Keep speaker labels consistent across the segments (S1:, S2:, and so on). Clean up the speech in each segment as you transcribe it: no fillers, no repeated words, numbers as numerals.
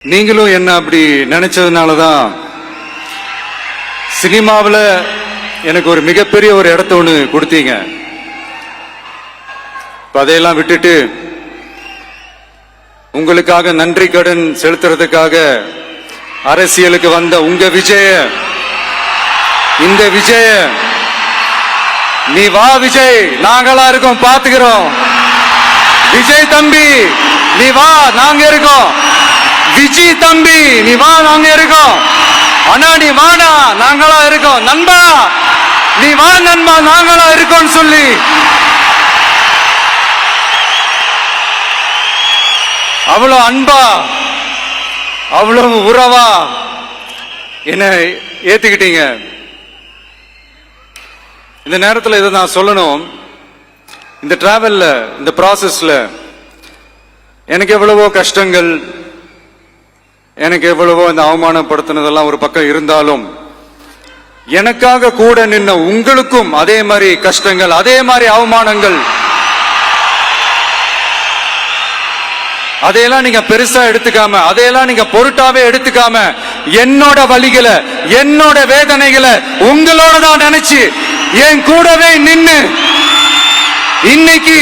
S1: நீங்களும் என்ன அப்படி நினைச்சதுனாலதான் சினிமாவில் எனக்கு ஒரு மிகப்பெரிய ஒரு இடத்த ஒன்று கொடுத்தீங்க. அதையெல்லாம் விட்டுட்டு உங்களுக்காக நன்றி கடன் செலுத்துறதுக்காக அரசியலுக்கு வந்த உங்க விஜய, இந்த விஜய, நீ வா விஜய், நாங்களா இருக்கோம், பாத்துக்கிறோம். விஜய் தம்பி நீ வா, நாங்க இருக்கோம். விஜய் தம்பி நீ வா, நாங்க இருக்கோம். அண்ணா நீ வாடா, நாங்களா இருக்கோம். நண்பா நீ வா நண்பா, நாங்களா இருக்கோம் சொல்லி அவ்வளவு அன்பா, அவ்வளவு உறவா என்ன ஏத்துக்கிட்டீங்க. இந்த நேரத்தில் இதை நான் சொல்லணும். இந்த டிராவல்ல, இந்த ப்ராசஸ்ல எனக்கு எவ்வளவோ கஷ்டங்கள், எனக்கு எவ்வளவோ இந்த அவமானப்படுத்தினதெல்லாம் ஒரு பக்கம் இருந்தாலும், எனக்காக கூட நின்ன உங்களுக்கும் அதே மாதிரி கஷ்டங்கள், அதே மாதிரி அவமானங்கள், அதையெல்லாம் நீங்க பெருசா எடுத்துக்காம, அதையெல்லாம் நீங்க பொருட்டாவே எடுத்துக்காம, என்னோட வலிகளை, என்னோட வேதனைகளை உங்களோட தான் நினைச்சு என் கூடவே நின்னு இன்னைக்கு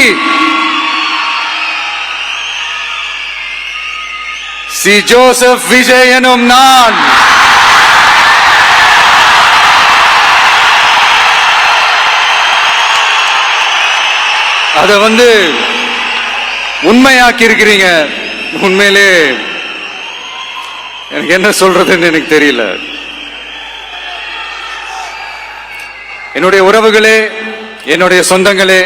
S1: சி ஜோசப் விஜய் எனும் நான் அத உண்மையாக்கி இருக்கிறீங்க. உண்மையிலே எனக்கு என்ன சொல்றதுன்னு எனக்கு தெரியல. என்னுடைய உறவுகளே, என்னுடைய சொந்தங்களே,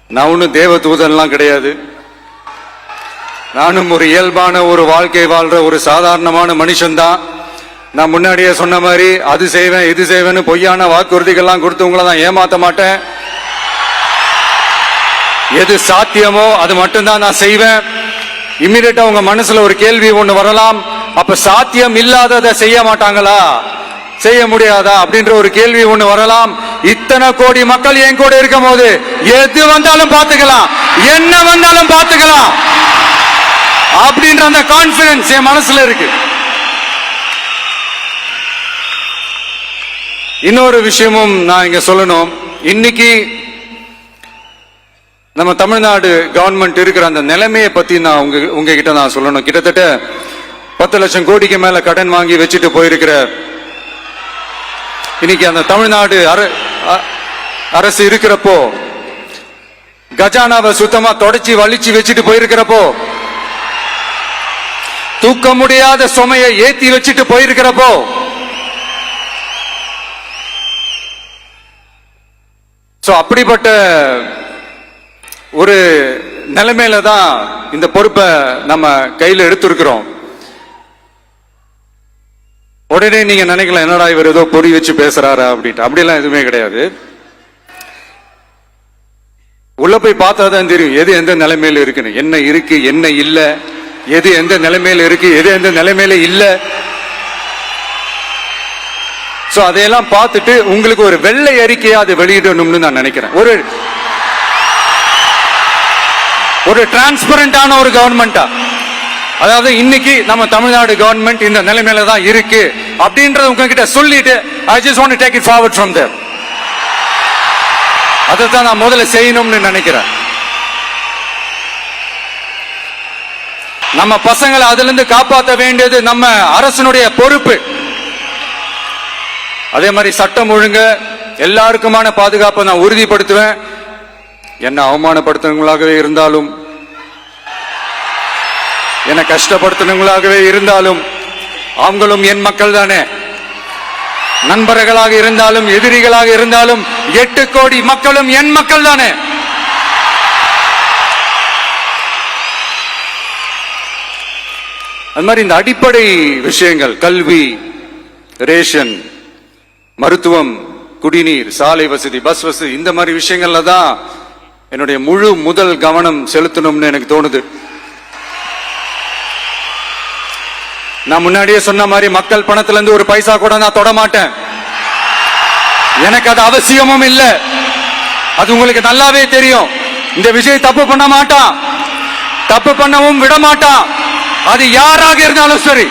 S1: நான் ஒன்னும் தேவ தூதன்லாம் கிடையாது. நானும் ஒரு இயல்பான ஒரு வாழ்க்கை வாழ்ற ஒரு சாதாரணமான மனுஷன்தான். நான் முன்னாடியே சொன்ன மாதிரி அது செய்வேன் இது செய்வேன்னு பொய்யான வாக்குறுதிகள்லாம் கொடுத்து உங்களை தான் ஏமாத்த மாட்டேன். எது சாத்தியமோ அது மட்டும்தான் நான் செய்வேன். இம்மிடியட்டா உங்க மனசுல ஒரு கேள்வி ஒண்ணு வரலாம், அப்ப சாத்தியம் இல்லாததை செய்ய மாட்டாங்களா, செய்ய முடியாதா அப்படின்ற ஒரு கேள்வி ஒண்ணு வரலாம். இத்தனை கோடி மக்கள் என் கூட இருக்கும் போது எது வந்தாலும் பார்த்துக்கலாம், என்ன வந்தாலும் பார்த்துக்கலாம் அப்படின்ற அந்த கான்பிடன்ஸ் என் மனசுல இருக்கு. இன்னொரு விஷயமும் நான் இங்க சொல்லணும். இன்னைக்கு நம்ம தமிழ்நாடு கவர்மெண்ட் இருக்கிற அந்த நிலைமையை பத்தி நான் உங்ககிட்ட நான் சொல்லணும். கிட்டத்தட்ட 10 லட்சம் கோடிக்கு மேல கடன் வாங்கி வச்சுட்டு போயிருக்கிற இன்னைக்கு அந்த தமிழ்நாடு அரசு இருக்கிறப்போ, கஜானாவை சுத்தமா தொடச்சி வலிச்சு வச்சுட்டு போயிருக்கிறப்போ, தூக்க முடியாத சுமையை ஏத்தி வச்சுட்டு போயிருக்கிறப்போ, அப்படிப்பட்ட ஒரு நிலைமையில தான் இந்த பொறுப்பை நம்ம கையில் எடுத்திருக்கிறோம். உடனே நீங்க நினைக்கலாம், என்னடா இவர் ஏதோ பொறி வச்சு பேசுறாரா அப்படின்ட்டு. அப்படிலாம் எதுவுமே கிடையாது. உள்ள போய் பார்த்தா தான் தெரியும் எது எந்த நிலைமையில இருக்குன்னு, என்ன இருக்கு என்ன இல்ல, எது எந்த நிலைமையில இருக்கு எது எந்த நிலைமையில இல்ல. அதையெல்லாம் பார்த்துட்டு உங்களுக்கு ஒரு வெள்ளை அறிக்கையா அதை வெளியிடணும்னு நான் நினைக்கிறேன். ஒரு டிரான்ஸ்பரண்டான ஒரு கவர்மெண்டா, அதாவது இன்னைக்கு நம்ம தமிழ்நாடு கவர்மெண்ட் இந்த நிலைமையில தான் இருக்கு அப்படின்றத உங்ககிட்ட சொல்லிட்டு I just want to take it forward from there. அதைத்தான் நான் முதல்ல செய்யணும்னு நினைக்கிறேன். நம்ம பசங்களை அதுல இருந்து காப்பாற்ற வேண்டியது நம்ம அரசனுடைய பொறுப்பு. அதே மாதிரி சட்டம் ஒழுங்கு எல்லாருக்குமான பாதுகாப்பை நான் உறுதிப்படுத்துவேன். என்ன அவமானப்படுத்துறவங்களாகவே இருந்தாலும், என்ன கஷ்டப்படுத்துறவங்களாகவே இருந்தாலும், அவங்களும் என் மக்கள் தானே. நண்பர்களாக இருந்தாலும் எதிரிகளாக இருந்தாலும் 8 கோடி மக்களும் என் மக்கள் தானே. அது மாதிரி இந்த அடிப்படை விஷயங்கள், கல்வி, ரேஷன், மருத்துவம், குடிநீர், சாலை வசதி, பஸ் வசதி, இந்த மாதிரி விஷயங்கள்ல தான் என்னுடைய முதல் கவனம் செலுத்தணும்னு எனக்கு தோணுது. நான் முன்னாடியே சொன்ன மாதிரி மக்கள் பணத்துல இருந்து ஒரு பைசா கூட நான் தொட மாட்டேன். எனக்கு அது அவசியமும் இல்லை. அது உங்களுக்கு நல்லாவே தெரியும். இந்த விஜய் தப்பு பண்ண மாட்டான், தப்பு பண்ணவும் விட மாட்டான். அது யாராக இருந்தாலும் சரி,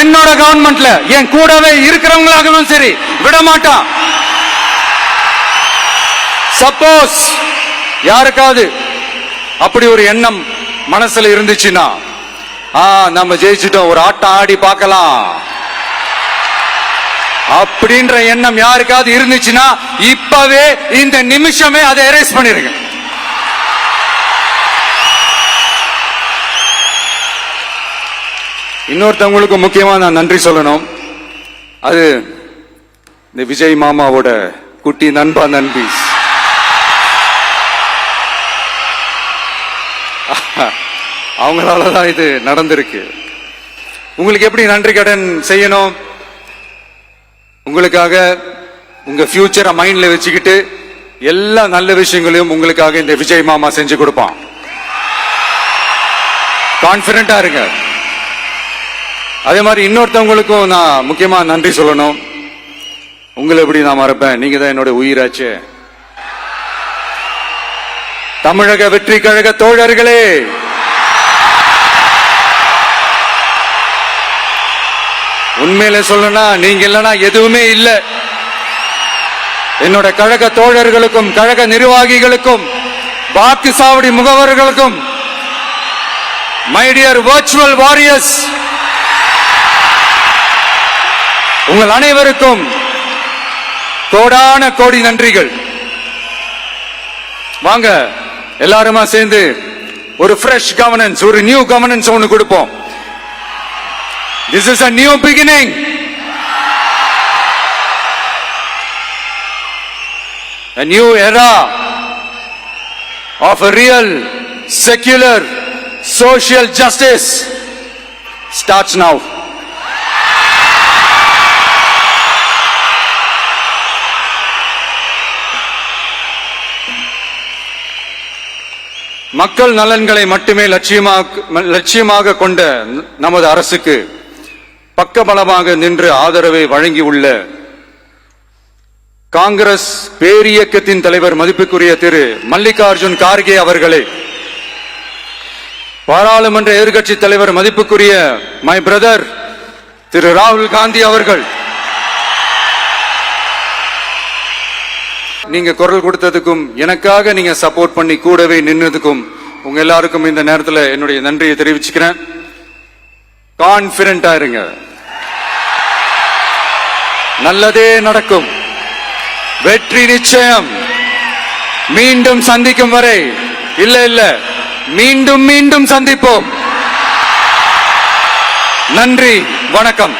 S1: என்னோட கவர்மெண்ட்ல என் கூடவே இருக்கிறவங்களாகவும் சரி விட மாட்டான். சப்போஸ் யாருக்காவது அப்படி ஒரு எண்ணம் மனசுல இருந்துச்சுன்னா, நம்ம ஜெயிச்சிட்டோம், ஒரு ஆட்டம் ஆடி பார்க்கலாம் அப்படின்ற எண்ணம் யாருக்காவது இருந்துச்சுன்னா இப்பவே இந்த நிமிஷமே அதை எரேஸ் பண்ணிருங்க. இன்னொருத்தவங்களுக்கு முக்கியமா நான் நன்றி சொல்லணும். அது இந்த விஜய் மாமாவோட குட்டி நண்பா நண்பி. அவங்களாலதான் இது நடந்திருக்கு. உங்களுக்கு எப்படி நன்றி கடன் செய்யணும்? உங்களுக்காக உங்க ஃபியூச்சரை மைண்ட்ல வச்சுக்கிட்டு எல்லா நல்ல விஷயங்களையும் உங்களுக்காக இந்த விஜய் மாமா செஞ்சு கொடுப்பான். கான்பிடண்டா இருங்க. அதே மாதிரி இன்னொருத்தவங்களுக்கும் நான் முக்கியமா நன்றி சொல்லணும். உங்களை எப்படி நான் மறப்பேன்? நீங்க தான் என்னோட உயிராச்சு. தமிழக வெற்றி கழக தோழர்களே, உண்மையில சொல்லணும்னா நீங்க இல்லைன்னா எதுவுமே இல்லை. என்னோட கழக தோழர்களுக்கும் கழக நிர்வாகிகளுக்கும் வாக்கு சாவடி முகவர்களுக்கும், மை டியர் வர்ச்சுவல் வாரியர்ஸ், உங்கள் அனைவருக்கும் கோடான கோடி நன்றிகள். வாங்க எல்லாருமா சேர்ந்து ஒரு ஃப்ரெஷ் கவர்னன்ஸ், ஒரு நியூ கவர்னன்ஸ் ஒன்னு கொடுப்போம். This is a new beginning. A new era of a real, secular, social justice starts now. மக்கள் நலன்களை மட்டுமே லட்சியமாக கொண்ட நமது அரசுக்கு பக்கபலமாக நின்று ஆதரவை வழங்கியுள்ள காங்கிரஸ் பேரியக்கத்தின் தலைவர் மதிப்புக்குரிய திரு மல்லிகார்ஜுன் கார்கே அவர்களே, பாராளுமன்ற எதிர்க்கட்சி தலைவர் மதிப்புக்குரிய மை பிரதர் திரு ராகுல் காந்தி அவர்கள், நீங்க குரல் கொடுத்ததுக்கும் எனக்காக நீங்க சப்போர்ட் பண்ணி கூடவே நின்னதுக்கும் உங்க எல்லாருக்கும் இந்த நேரத்தில் என்னுடைய நன்றியை தெரிவிச்சுக்கிறேன். கான்பிடண்டா இருங்க, நல்லதே நடக்கும், வெற்றி நிச்சயம். மீண்டும் சந்திக்கும் வரை இல்ல மீண்டும் மீண்டும் சந்திப்போம். நன்றி, வணக்கம்.